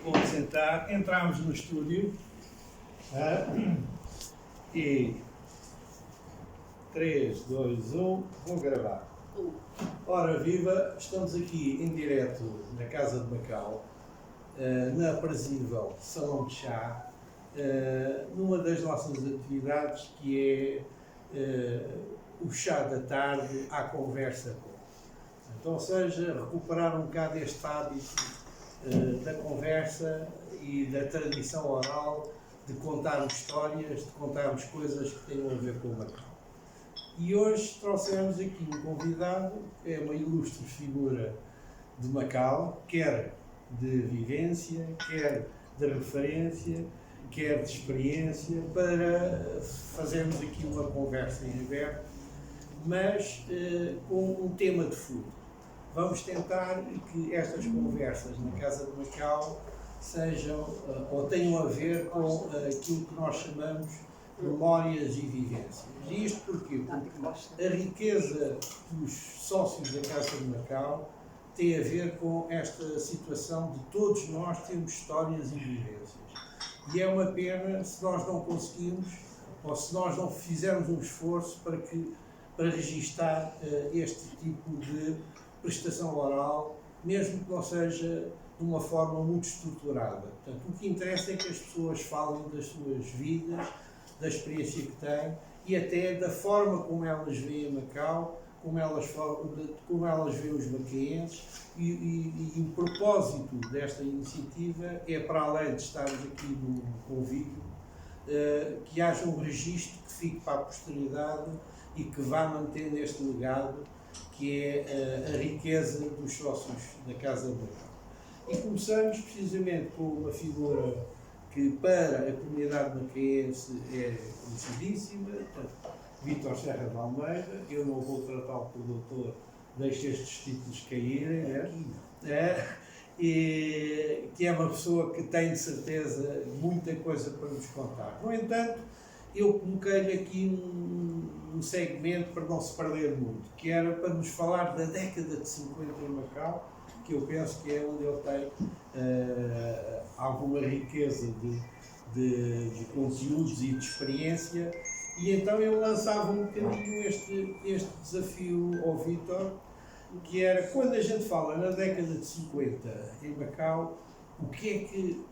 Vou sentar. Entramos no estúdio e 3, 2, 1, vou gravar. Ora viva, estamos aqui em direto na Casa de Macau, na aprazível Salão de Chá, numa das nossas atividades que é o chá da tarde à conversa com. Então, ou seja, recuperar um bocado este hábito da conversa e da tradição oral, de contarmos histórias, de contarmos coisas que tenham a ver com o Macau. E hoje trouxemos aqui um convidado, que é uma ilustre figura de Macau, quer de vivência, quer de referência, quer de experiência, para fazermos aqui uma conversa em aberto, mas com um tema de fundo. Vamos tentar que estas conversas na Casa de Macau sejam ou tenham a ver com aquilo que nós chamamos memórias e vivências. E isto porquê? Porque a riqueza dos sócios da Casa de Macau tem a ver com esta situação de todos nós termos histórias e vivências. E é uma pena se nós não conseguimos, ou se nós não fizermos um esforço para registar este tipo de prestação oral, mesmo que não seja de uma forma muito estruturada. Portanto, o que interessa é que as pessoas falem das suas vidas, da experiência que têm e até da forma como elas veem Macau, como elas veem os macaenses e o propósito desta iniciativa é, para além de estarmos aqui no convívio, que haja um registro que fique para a posteridade e que vá mantendo este legado que é a riqueza dos sócios da Casa de Macau. E começamos precisamente com uma figura que para a comunidade macaense é conhecidíssima, Vítor Serra de Almeida. Eu não vou tratá-lo por doutor, deixo estes títulos caírem, e que é uma pessoa que tem de certeza muita coisa para nos contar. No entanto, eu coloquei-lhe aqui um segmento para não se perder muito, que era para nos falar da década de 50 em Macau, que eu penso que é onde ele tem alguma riqueza de conteúdos e de experiência, e então eu lançava um bocadinho este desafio ao Vítor, que era, quando a gente fala na década de 50 em Macau, o que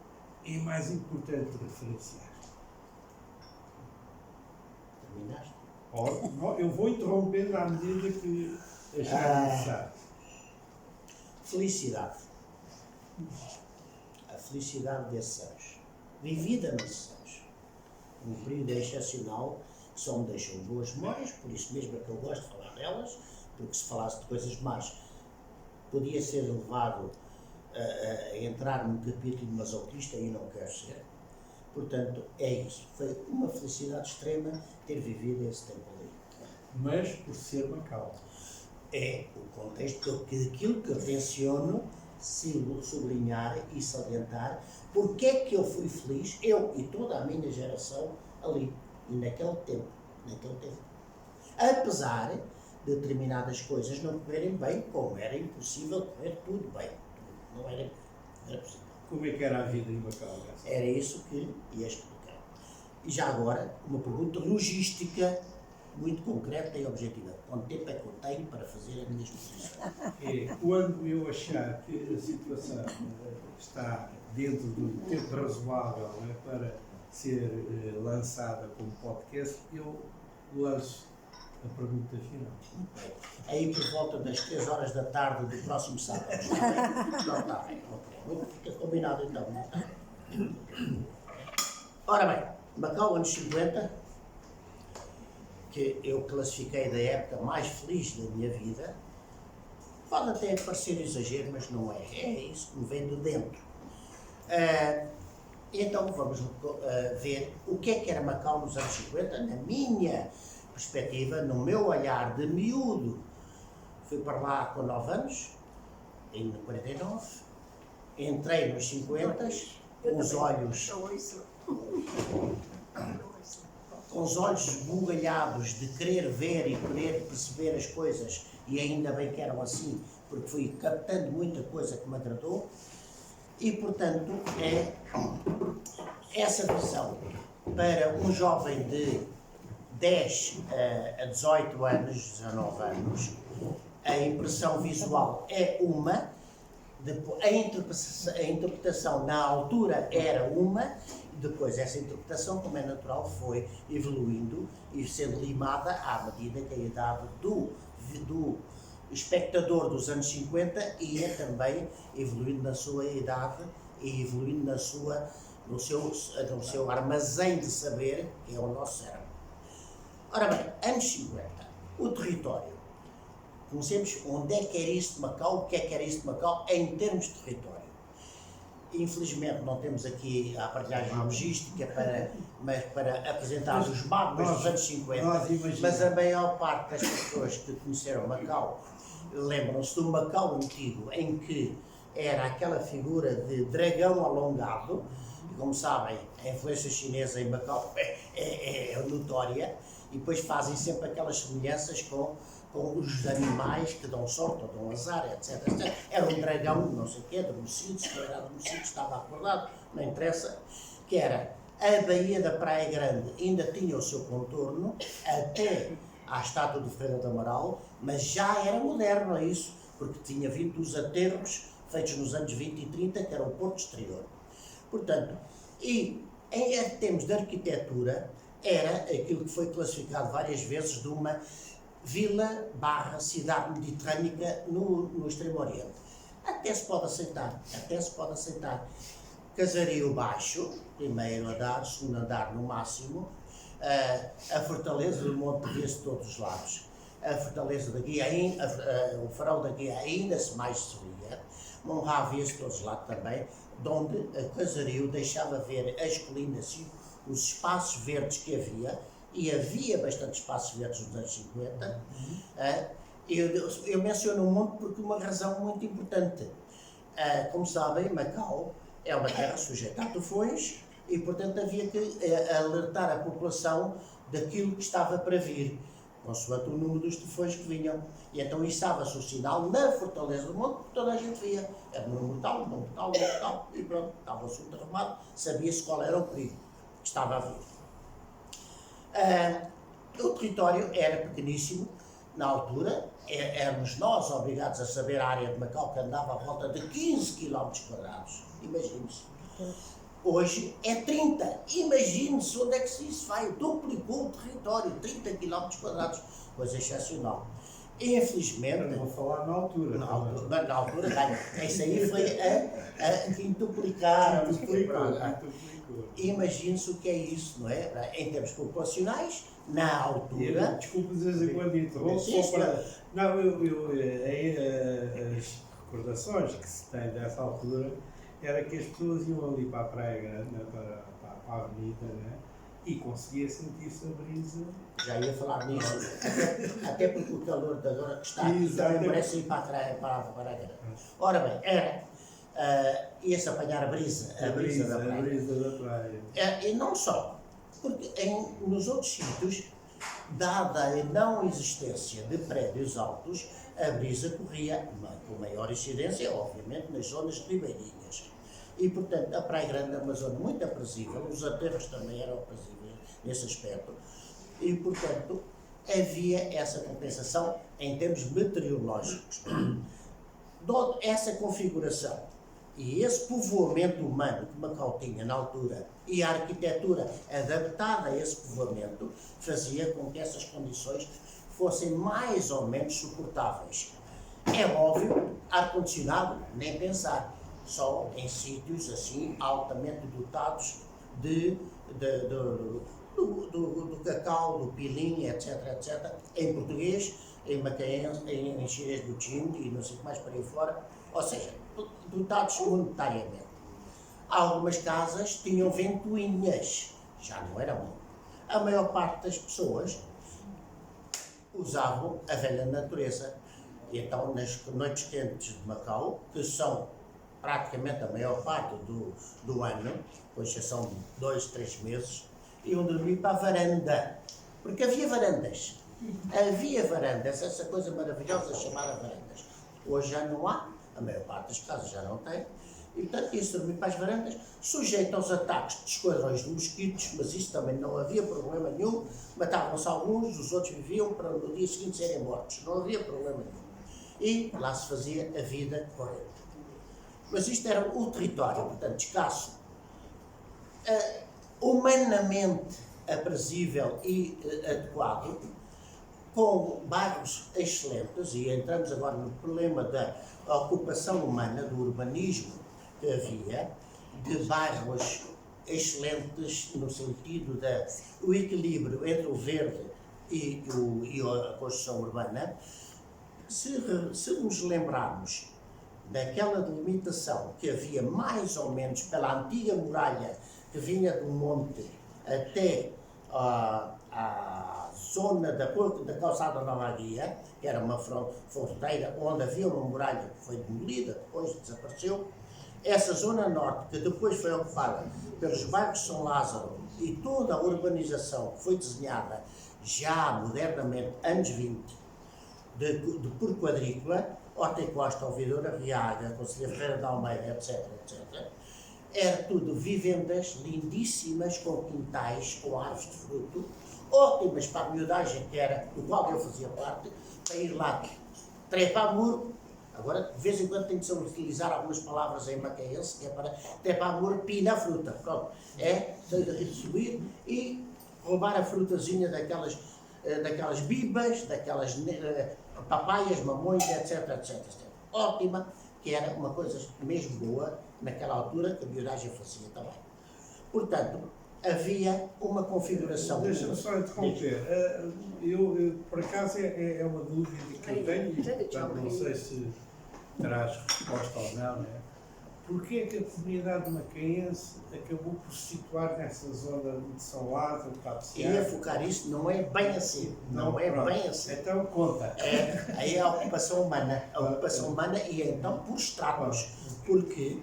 é mais importante referenciar? Terminaste? Eu vou interrompendo à medida que achar necessário. Felicidade. A felicidade desses anos. Vivida nesses anos. Um período excepcional que só me deixou boas memórias, por isso mesmo é que eu gosto de falar delas, porque se falasse de coisas más, podia ser levado a entrar num capítulo de masoquista e não quero ser. Portanto, é isso. Foi uma felicidade extrema ter vivido esse tempo ali. Mas por ser Macau. É o contexto daquilo que eu tenciono sublinhar e salientar, porque é que eu fui feliz, eu e toda a minha geração, ali, e naquele tempo. Apesar de determinadas coisas não correrem bem, como era impossível correr tudo bem. Não era possível. Como é que era a vida em Macau? Era isso que ia explicar. E já agora, uma pergunta logística muito concreta e objetiva. Quanto tempo é que eu tenho para fazer a minha exposição? Quando eu achar que a situação está dentro do tempo razoável, para ser lançada como podcast, eu lanço a pergunta final. Bem, aí por volta das 3 horas da tarde do próximo sábado. Não está bem. Fica combinado então. Ora bem, Macau, anos 50, que eu classifiquei da época mais feliz da minha vida, pode até parecer exagero, mas não é. É isso que me vem de dentro. Então vamos ver o que era Macau nos anos 50, na minha perspectiva, no meu olhar de miúdo. Fui para lá com 9 anos, em 49, entrei nos 50, com os olhos esbugalhados de querer ver e querer perceber as coisas, e ainda bem que eram assim, porque fui captando muita coisa que me agradou, e portanto essa visão para um jovem de 10 a 18 anos, 19 anos, a impressão visual é uma, a interpretação na altura era uma, depois essa interpretação, como é natural, foi evoluindo e sendo limada à medida que a idade do espectador dos anos 50 ia também evoluindo na sua idade e evoluindo no seu armazém de saber, que é o nosso cérebro. Ora bem, anos 50, o território. Conhecemos onde é que era isto de Macau, o que é que era isto de Macau em termos de território. Infelizmente não temos aqui a aparelhagem logística para apresentar os mapas dos anos 50, mas a maior parte das pessoas que conheceram Macau lembram-se do Macau antigo, em que era aquela figura de dragão alongado, e como sabem, a influência chinesa em Macau é notória, e depois fazem sempre aquelas semelhanças com os animais que dão sorte ou dão azar, etc. Era um dragão, não sei o quê, adormecido, se não era adormecido, estava acordado, não interessa, que era a Baía da Praia Grande, ainda tinha o seu contorno, até à estátua do Ferreira do Amaral, mas já era moderno a isso, porque tinha vindo dos aterros feitos nos anos 20 e 30, que era o Porto Exterior. Portanto, e em termos de arquitetura, era aquilo que foi classificado várias vezes de uma vila/cidade mediterrânica no Extremo Oriente. Até se pode aceitar. Casario baixo, primeiro andar, segundo andar no máximo, a fortaleza do monte vê-se de todos os lados. A fortaleza da Guia, o farol da Guia ainda mais se via, Monrá vê-se de todos os lados também, onde a Casario deixava ver as colinas e os espaços verdes que havia, e havia bastante espaços verdes nos anos 50. Eu menciono o monte porque uma razão muito importante. Como sabem, Macau é uma terra sujeita a tufões e, portanto, havia que alertar a população daquilo que estava para vir, consoante o número dos tufões que vinham. E então içava-se o sinal na fortaleza do monte, porque toda a gente via. Era número tal, e pronto, estava o assunto arrumado, sabia-se qual era o perigo que estava a vir. O território era pequeníssimo na altura, éramos nós obrigados a saber a área de Macau, que andava à volta de 15 km². Imagine-se. Hoje é 30. Imagine-se onde é que isso vai. Duplicou o território, 30 km², coisa excepcional. Infelizmente. Eu vou falar na altura. Na altura, isso aí foi a quintuplicar. Imagine-se o que é isso, não é? Em termos populacionais, na altura. Desculpe de vez em quando interrompo, só para. Não, as recordações que se tem dessa altura era que as pessoas iam ali para a Praia Grande, para a avenida, né? E conseguia sentir-se a brisa. Já ia falar nisso, até porque o calor de agora que está aqui também merece ir para a Praia Grande. Ora bem, ia-se apanhar a brisa da praia. E não só, porque nos outros sítios, dada a não existência de prédios altos, a brisa corria com maior incidência, obviamente, nas zonas ribeirinhas. E, portanto, a Praia Grande é uma zona muito aprazível, os aterros também eram aprazíveis nesse aspecto, e, portanto, havia essa compensação em termos meteorológicos. Essa configuração e esse povoamento humano que Macau tinha na altura e a arquitetura adaptada a esse povoamento fazia com que essas condições fossem mais ou menos suportáveis. É óbvio, ar-condicionado, nem pensar, só em sítios assim altamente dotados do cacau, do pilim, etc., em português, em macaense, em chinês do Qin e não sei o que mais para aí fora, ou seja, dotados monetariamente. Algumas casas tinham ventoinhas, já não era muito. A maior parte das pessoas usavam a velha natureza. E então, nas noites quentes de Macau, que são praticamente a maior parte do ano, com exceção de 2, 3 meses, iam dormir para a varanda, porque havia varandas, essa coisa maravilhosa chamada varandas. Hoje já não há, a maior parte das casas já não tem, e portanto ia-se dormir para as varandas, sujeito aos ataques de esquadrões de mosquitos, mas isso também não havia problema nenhum, matavam-se alguns, os outros viviam para no dia seguinte serem mortos, não havia problema nenhum. E lá se fazia a vida corrente. Mas isto era o território, portanto, escasso, humanamente aprazível e adequado, com bairros excelentes, e entramos agora no problema da ocupação humana, do urbanismo que havia, de bairros excelentes no sentido do equilíbrio entre o verde e a construção urbana. Se nos lembrarmos daquela delimitação que havia mais ou menos pela antiga muralha que vinha do monte até a zona da calçada Nova Guia, que era uma fronteira onde havia uma muralha que foi demolida, depois desapareceu. Essa zona norte, que depois foi ocupada pelos bairros de São Lázaro e toda a urbanização que foi desenhada já modernamente, anos 20, por quadrícula, Horta e Costa, Ouvidora Riaga, Conselheiro Ferreira de Almeida, etc, etc, era tudo vivendas lindíssimas, com quintais, com árvores de fruto, ótimas para a miudagem, que era do qual eu fazia parte, para ir lá trepar muro. Agora, de vez em quando tenho que utilizar algumas palavras em macaense, que é para trepar muro, pina a fruta. Pronto, subir e roubar a frutazinha daquelas bibas, daquelas papaias, mamões, etc, etc, etc. Ótima, que era uma coisa mesmo boa naquela altura, que a miudagem fazia também. Portanto, havia uma configuração... Deixa-me só interromper. Por acaso, é uma dúvida que eu tenho, e portanto não sei se terás resposta ou não, né? Porquê é que a comunidade macaense acabou por se situar nessa zona de São Lázaro, de Cabecear? Ia focar isto, não é bem assim. Não é pronto. Bem assim. Então conta. Aí é a ocupação humana. A ocupação humana ia então por estratos, porque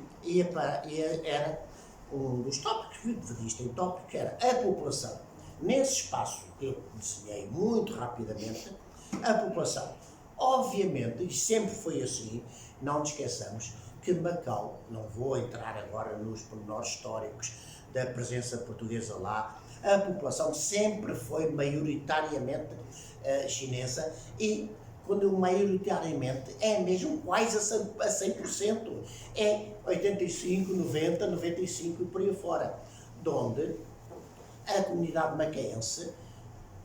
era um dos tópicos, existem tópicos, que era a população. Nesse espaço que eu desenhei muito rapidamente, a população, obviamente, e sempre foi assim, não nos esqueçamos, que Macau, não vou entrar agora nos pormenores históricos da presença portuguesa lá, a população sempre foi maioritariamente chinesa, e quando maioritariamente é mesmo quase a 100%, é 85, 90, 95 e por aí fora, de onde a comunidade macaense,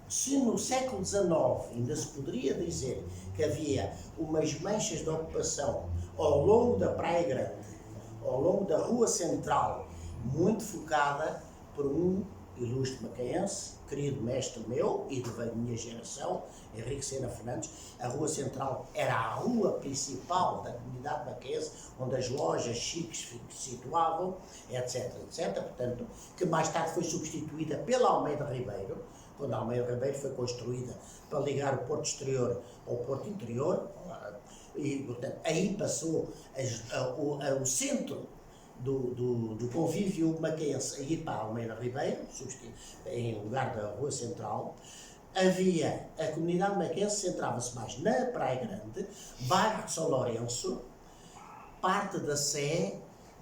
se no século XIX ainda se poderia dizer que havia umas manchas de ocupação ao longo da Praia Grande, ao longo da Rua Central, muito focada por um ilustre macaense, querido mestre meu e da minha geração, Henrique Sena Fernandes. A Rua Central era a rua principal da comunidade macaense, onde as lojas chiques se situavam, etc, etc, portanto, que mais tarde foi substituída pela Almeida Ribeiro, quando a Almeida Ribeiro foi construída para ligar o Porto Exterior ao Porto Interior, e portanto aí passou o centro do convívio macaense a ir para a Almeida Ribeiro, em lugar da Rua Central. A comunidade macaense centrava-se mais na Praia Grande, bairro de São Lourenço, parte da Sé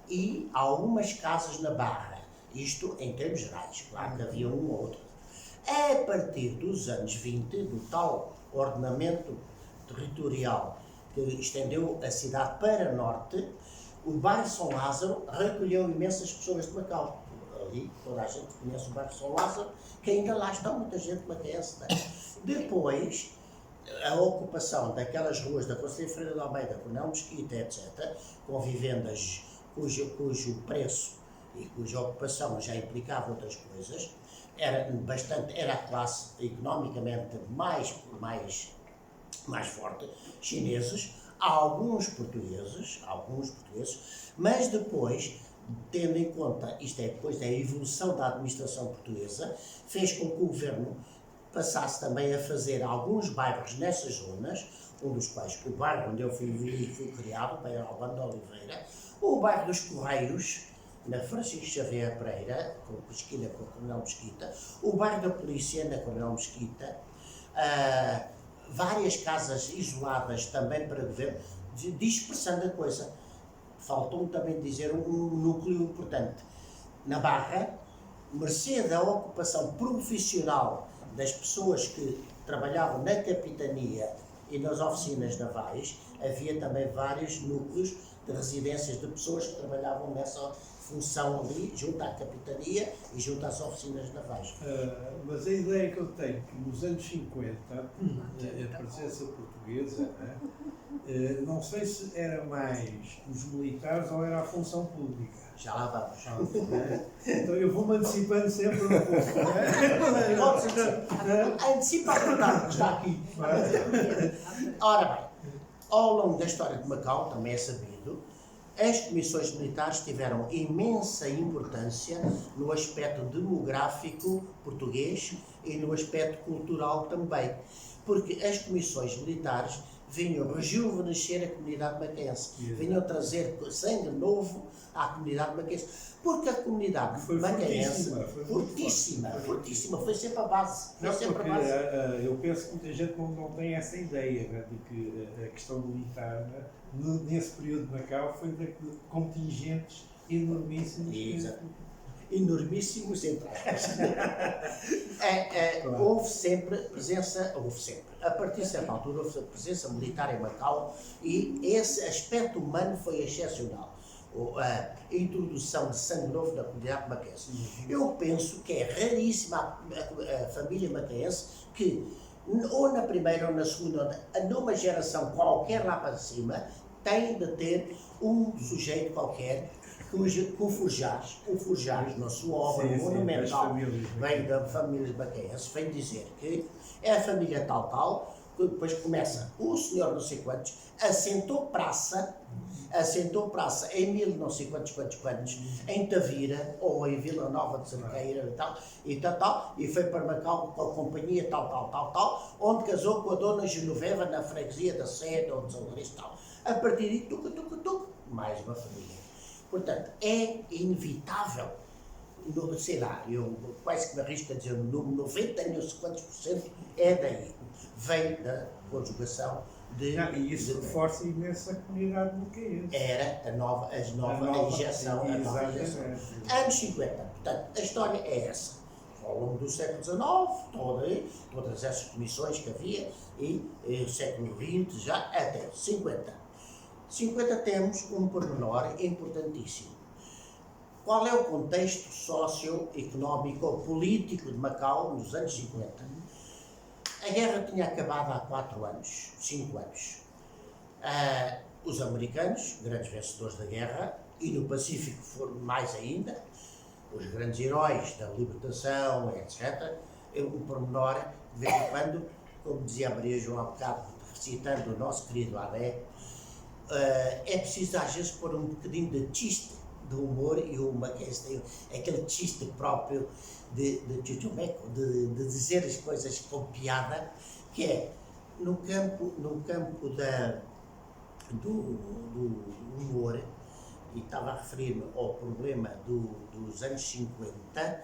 e algumas casas na Barra, isto em termos gerais, claro que havia um ou outro. A partir dos anos 20, do tal ordenamento territorial que estendeu a cidade para norte, o bairro São Lázaro recolheu imensas pessoas de Macau. Ali toda a gente conhece o bairro São Lázaro, que ainda lá está muita gente macaense. Depois, a ocupação daquelas ruas da Conselheiro Ferreira de Almeida, Coronel Mesquita, etc., com vivendas cujo preço e cuja ocupação já implicava outras coisas, era a classe economicamente mais forte, chineses, alguns portugueses, mas depois, tendo em conta, isto é, depois da evolução da administração portuguesa, fez com que o governo passasse também a fazer alguns bairros nessas zonas, um dos quais, o bairro onde eu fui criado, Bairro Albano de Oliveira, o bairro dos Correios, na Francisco Xavier Pereira, com esquina com a Coronel Mesquita, o bairro da Polícia, na Coronel Mesquita, várias casas isoladas também para governo, dispersando a coisa. Faltou-me também dizer um núcleo importante. Na Barra, mercê da ocupação profissional das pessoas que trabalhavam na capitania e nas oficinas navais, havia também vários núcleos de residências de pessoas que trabalhavam nessa função ali, junto à capitania e junto às oficinas navais. Mas a ideia que eu tenho que nos anos 50, a presença portuguesa, não sei se era mais os militares ou era a função pública. Já lá vamos. Então eu vou-me antecipando sempre um pouco. Antecipa a verdade que está aqui. Ora bem, ao longo da história de Macau, também é sabido, as comissões militares tiveram imensa importância no aspecto demográfico português e no aspecto cultural também, porque as comissões militares vinham rejuvenescer a comunidade maquense, vinham trazer sangue novo à comunidade maquense, porque a comunidade maquense fortíssima, foi sempre a base. Eu penso que muita gente não tem essa ideia, né, de que a questão militar, né, nesse período de Macau, foi de contingentes enormíssimos. Enormíssimos, entre aspas. Houve sempre presença, a partir de certa altura, houve presença militar em Macau e esse aspecto humano foi excepcional. A introdução de sangue novo na comunidade maquense. Eu penso que é raríssima a família maquense que, ou na primeira ou na segunda, numa geração qualquer lá para cima, tem de ter um sujeito qualquer que o Forjares, na sua obra monumental, vem da família maquense, vem dizer que é a família tal, que depois começa o senhor não sei quantos, assentou praça em mil não sei quantos, em Tavira, ou em Vila Nova de Cerqueira e tal, e foi para Macau com a companhia tal, onde casou com a dona Genoveva na freguesia da Sé, onde São Lourenço tal. A partir de mais uma família. Portanto, é inevitável, sei lá, eu quase que me arrisco a dizer, 90 não sei quantos % é daí, vem da conjugação de... E isso reforça imenso a comunidade maquense. Era a nova injeção. Anos 50, portanto, a história é essa. Ao longo do século XIX, todas essas comissões que havia, e o século XX já até 50. 50 temos um pormenor importantíssimo. Qual é o contexto socioeconómico político de Macau nos anos 50? A guerra tinha acabado há 4 anos, 5 anos. Os americanos, grandes vencedores da guerra, e no Pacífico foram mais ainda, os grandes heróis da libertação, etc. Um pormenor, de vez em quando, como dizia a Maria João há bocado, citando o nosso querido Adé, é preciso às vezes pôr um bocadinho de chiste, de humor, e o maquense tem aquele chiste próprio de dizer as coisas com piada, que é no campo do humor, e estava a referir-me ao problema dos anos 50,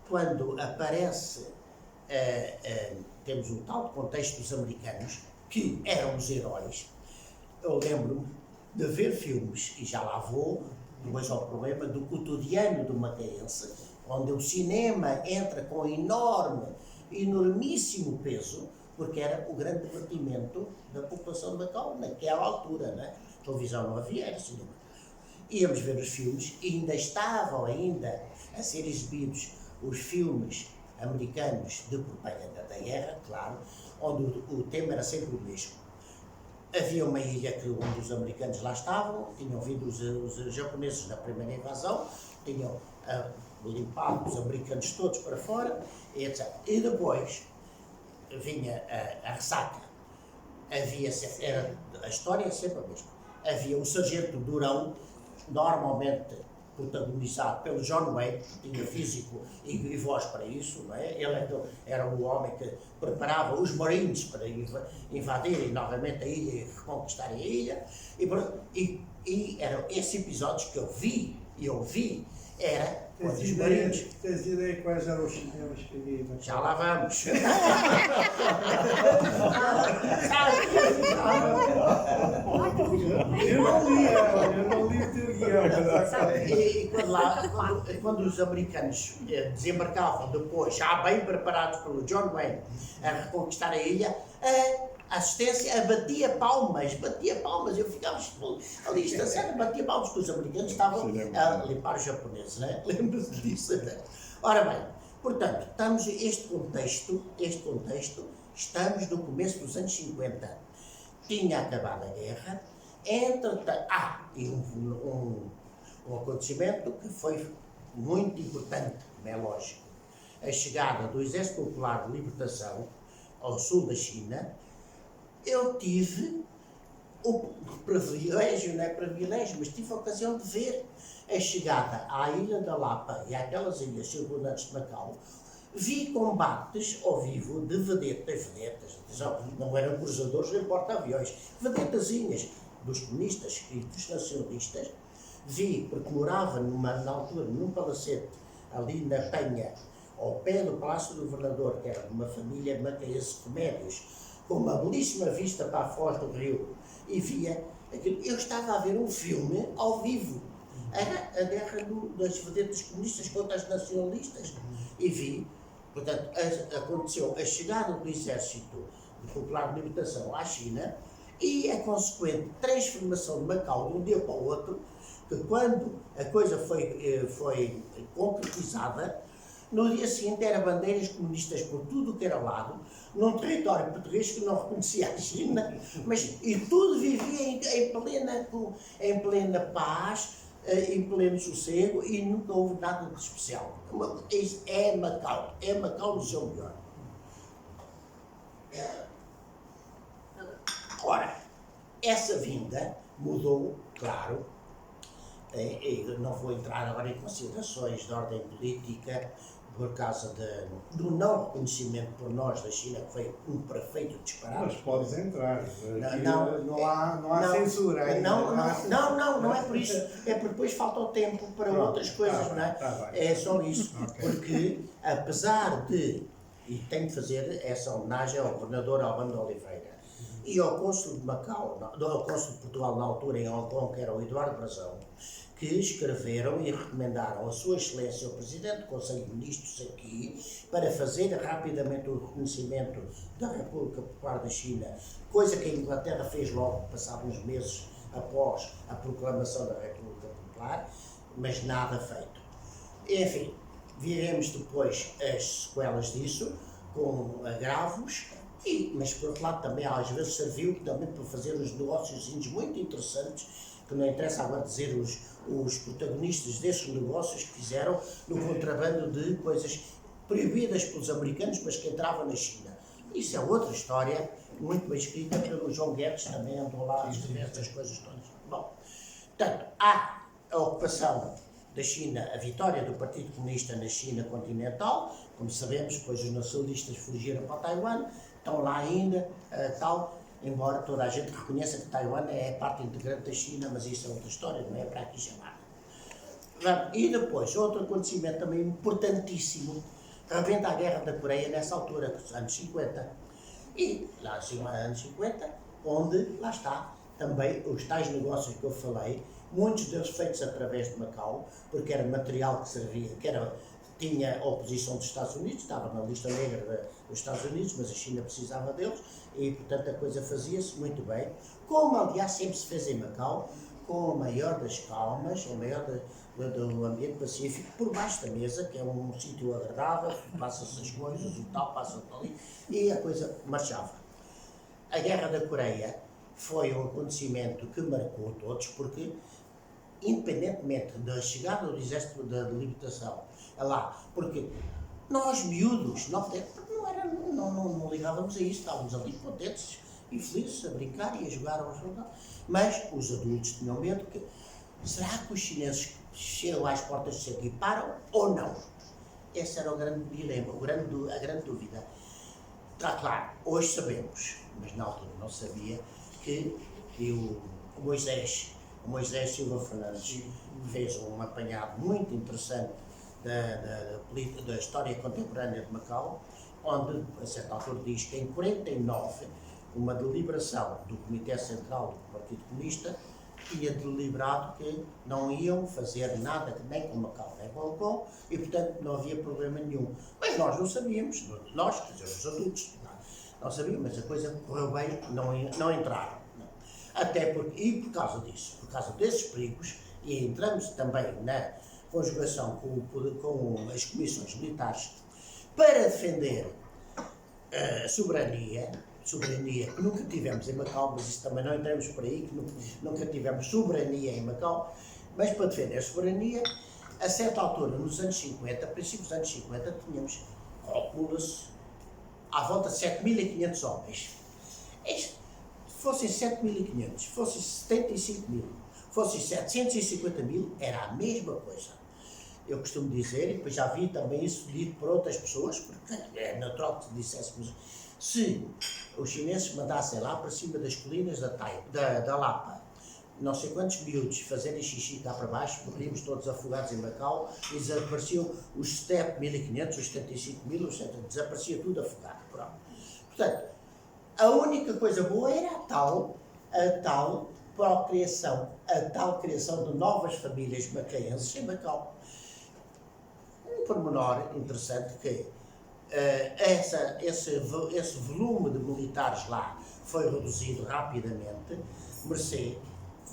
quando aparece, temos um tal contexto dos americanos, que eram os heróis. Eu lembro-me de ver filmes, e já lá vou, depois ao problema do cotidiano do maquense, onde o cinema entra com enormíssimo peso, porque era o grande divertimento da população de Macau naquela altura, né? Televisão não havia, era cinema. Íamos ver os filmes e ainda estavam a ser exibidos os filmes americanos de propaganda da guerra, claro, onde o tema era sempre o mesmo. Havia uma ilha onde os americanos lá estavam, tinham vindo os japoneses na primeira invasão, tinham limpado os americanos todos para fora, etc. E depois vinha a ressaca. A história é sempre a mesma. Havia o sargento Durão, normalmente protagonizado pelo John Wayne, que tinha físico e voz para isso, não é? Ele era o homem que preparava os Marines para invadirem novamente a ilha e reconquistarem a ilha, e eram esses episódios que eu vi era quando os marinhos. Tens ideia quais eram os cinemas que havia em Macau? Já lá vamos. Eu não li o teu guião. E quando os americanos desembarcavam depois, já bem preparados pelo John Wayne, a reconquistar a ilha, a assistência batia palmas, eu ficava ali estacionado, batia palmas, porque os americanos estavam a limpar os japoneses, né? Lembra-se disso? Ora bem, portanto, estamos este contexto, estamos no começo dos anos 50. Tinha acabado a guerra, entretanto, e um acontecimento que foi muito importante, como é lógico, a chegada do Exército Popular de Libertação ao sul da China. Eu tive o privilégio, não é privilégio, mas tive a ocasião de ver a chegada à Ilha da Lapa e àquelas ilhas circundantes de Macau. Vi combates ao vivo de vedetas, não eram cruzadores nem porta-aviões, vedetazinhas dos comunistas e dos nacionalistas. Vi, porque morava na altura num palacete ali na Penha, ao pé do Palácio do Governador, que era de uma família macaense de médios, com uma belíssima vista para a foz do rio, e via aquilo. Eu estava a ver um filme ao vivo, era a guerra das vedetas comunistas contra as nacionalistas, e vi, portanto, aconteceu a chegada do Exército Popular de Libertação à China e a consequente transformação de Macau de um dia para o outro, que quando a coisa foi concretizada, no dia seguinte eram bandeiras comunistas por tudo o que era lado, num território português que não reconhecia a China, e tudo vivia em plena paz, em pleno sossego, e nunca houve nada de especial. Isso é Macau no seu melhor. Ora, essa vinda mudou, claro. Eu não vou entrar agora em considerações de ordem política por causa do não reconhecimento por nós da China, que foi um perfeito disparate. Mas podes entrar, não há censura ainda. Não é por isso, é porque depois falta o tempo para outras coisas, não é? É só isso, porque apesar de, e tenho de fazer essa homenagem ao governador Albano de Oliveira e ao cônsul de Macau, ao cônsul de Portugal na altura em Hong Kong, que era o Eduardo Brazão, que escreveram e recomendaram a Sua Excelência, o Presidente do Conselho de Ministros aqui, para fazer rapidamente o reconhecimento da República Popular da China, coisa que a Inglaterra fez logo, passados uns meses após a proclamação da República Popular, mas nada feito. Enfim, viremos depois as sequelas disso, com agravos, mas por outro lado também às vezes serviu também para fazer uns negócios muito interessantes, que não interessa agora dizer os protagonistas desses negócios que fizeram no contrabando de coisas proibidas pelos americanos, mas que entravam na China. Isso é outra história, muito bem escrita pelo João Guedes, também andou lá a escrever essas coisas todas. Bom, portanto, há a ocupação da China, a vitória do Partido Comunista na China continental, como sabemos, depois os nacionalistas fugiram para Taiwan, estão lá ainda, embora toda a gente reconheça que Taiwan é parte integrante da China, mas isso é outra história, não é para aqui chamar. E depois, outro acontecimento também importantíssimo, rebenta a Guerra da Coreia nessa altura, dos anos 50. E lá nos anos 50, onde, lá está, também os tais negócios que eu falei, muitos deles feitos através de Macau, porque era material que servia, tinha a oposição dos Estados Unidos, estava na lista negra dos Estados Unidos, mas a China precisava deles, e portanto a coisa fazia-se muito bem, como aliás sempre se fez em Macau, com a maior das calmas, o maior do ambiente pacífico, por baixo da mesa, que é um sítio agradável, passa-se as coisas e tal, passa-se ali, e a coisa marchava. A Guerra da Coreia foi um acontecimento que marcou todos, porque independentemente da chegada do Exército da Libertação lá, porque nós miúdos, não ligávamos a isso, estávamos ali contentes e felizes a brincar e a jogar aos jogadores, mas os adultos tinham medo que, será que os chineses chegam às portas de aqui e param ou não? Esse era o grande dilema, a grande dúvida. Está claro, hoje sabemos, mas na altura não sabia, que o Moisés Silva Fernandes fez um apanhado muito interessante da história contemporânea de Macau, onde, a certa altura, diz que em 49, uma deliberação do Comitê Central do Partido Comunista tinha deliberado que não iam fazer nada nem com Macau nem com Hong Kong e, portanto, não havia problema nenhum. Mas nós não sabíamos, nós, quer dizer, os adultos, não sabíamos, mas a coisa correu bem, não entraram. Não. Até porque, e por causa disso, por causa desses perigos, e entramos também na conjugação com as comissões militares para defender a soberania que nunca tivemos em Macau, mas isso também não entramos por aí, que nunca tivemos soberania em Macau, mas para defender a soberania, a certa altura, nos anos 50, princípios dos anos 50, tínhamos, calcula-se, à volta de 7.500 homens. Fossem 7.500, fossem 75.000, fossem 750.000, era a mesma coisa. Eu costumo dizer, e depois já vi também isso dito por outras pessoas, porque é natural que disséssemos, se os chineses mandassem lá para cima das colinas da Lapa, não sei quantos miúdos fazerem xixi cá para baixo, morríamos todos afogados em Macau e desapareciam os 7.500, os 75.000, desaparecia tudo afogado. Pronto. Portanto, a única coisa boa era a tal procriação, a tal criação de novas famílias macaenses em Macau. Um pormenor interessante que esse volume de militares lá foi reduzido rapidamente, mercê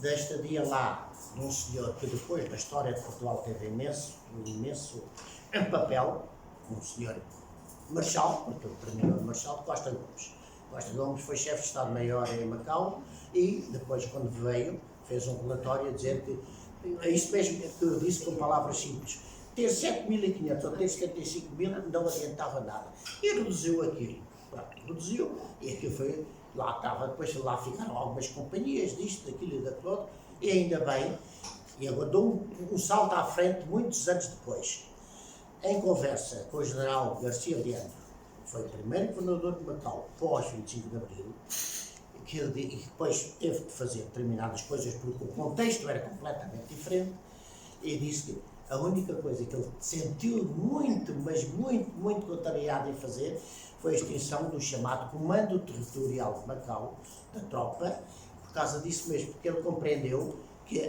da estadia lá de um senhor que depois na história de Portugal teve imenso papel, um senhor marechal, porque ele terminou de marechal, de Costa Gomes. Costa Gomes foi chefe de Estado-Maior em Macau e depois, quando veio, fez um relatório a dizer que é isso mesmo que eu disse com palavras simples. Ter 7.500 ou ter 75.000 não adiantava nada. E reduziu aquilo. Pronto, reduziu e aquilo foi, lá estava, depois lá ficaram algumas companhias disto, daquilo e daquilo outro, e ainda bem, e agora dou um salto à frente muitos anos depois. Em conversa com o general Garcia Leandro, foi o primeiro governador de Macau pós 25 de Abril, e depois teve de fazer determinadas coisas porque o contexto era completamente diferente, e disse que a única coisa que ele sentiu muito, mas muito contrariado em fazer foi a extinção do chamado Comando Territorial de Macau, da tropa, por causa disso mesmo, porque ele compreendeu que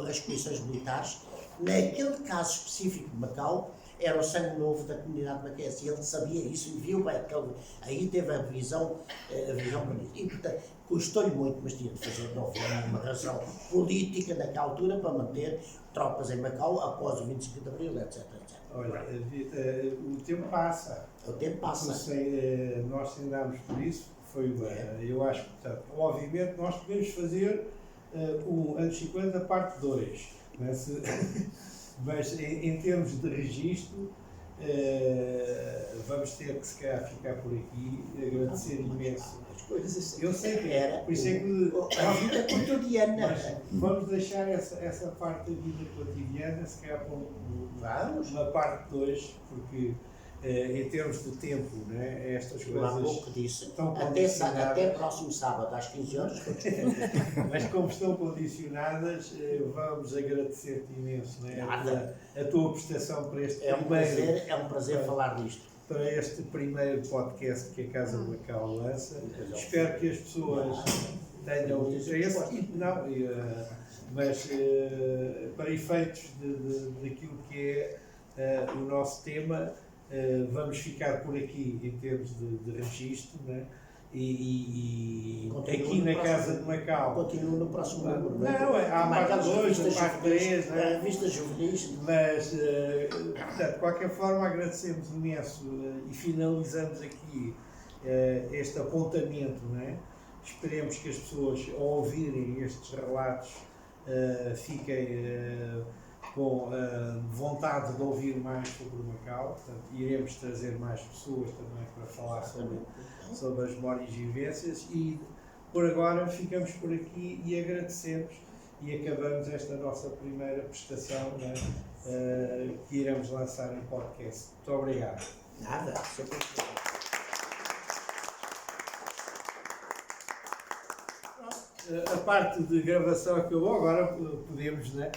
as comissões militares, naquele caso específico de Macau, era o sangue novo da comunidade macaense, e ele sabia isso e viu bem, aí teve a visão bonita. E, portanto, custou-lhe muito, mas tinha de fazer, não havia nenhuma razão política naquela altura para manter tropas em Macau após o 25 de Abril, etc. Olha, o tempo passa. O tempo passa. Nós sem darmos por isso, eu acho que, portanto, obviamente, nós podemos fazer o anos 50, parte 2, mas em termos de registro, vamos ter que, se calhar, ficar por aqui, agradecer imenso. Eu sei que era, por isso é que a vida cotidiana. Mas vamos deixar essa parte da vida cotidiana, se calhar, para uma parte 2, porque em termos de tempo, né, estas coisas há pouco disse, estão condicionadas. Até próximo sábado, às 15 horas. Mas como estão condicionadas, vamos agradecer-te imenso, né, a tua prestação para este primeiro. É um prazer falar disto. Para este primeiro podcast que a Casa de Macau lança. Espero que as pessoas tenham interesse, mas para efeitos daquilo que é o nosso tema, vamos ficar por aqui em termos de registro, né? E aqui na Casa de Macau. Continuo no próximo número. Não, há a parte 2, a parte 3, vistas juvenis. Mas, portanto, de qualquer forma, agradecemos imenso e finalizamos aqui este apontamento, não é? Esperemos que as pessoas, ao ouvirem estes relatos, fiquem com vontade de ouvir mais sobre Macau. Portanto, iremos trazer mais pessoas também para falar sobre as memórias e vivências, e por agora ficamos por aqui e agradecemos e acabamos esta nossa primeira prestação, né, que iremos lançar em podcast. Muito obrigado. Nada, sempre. A parte de gravação acabou, agora podemos, né?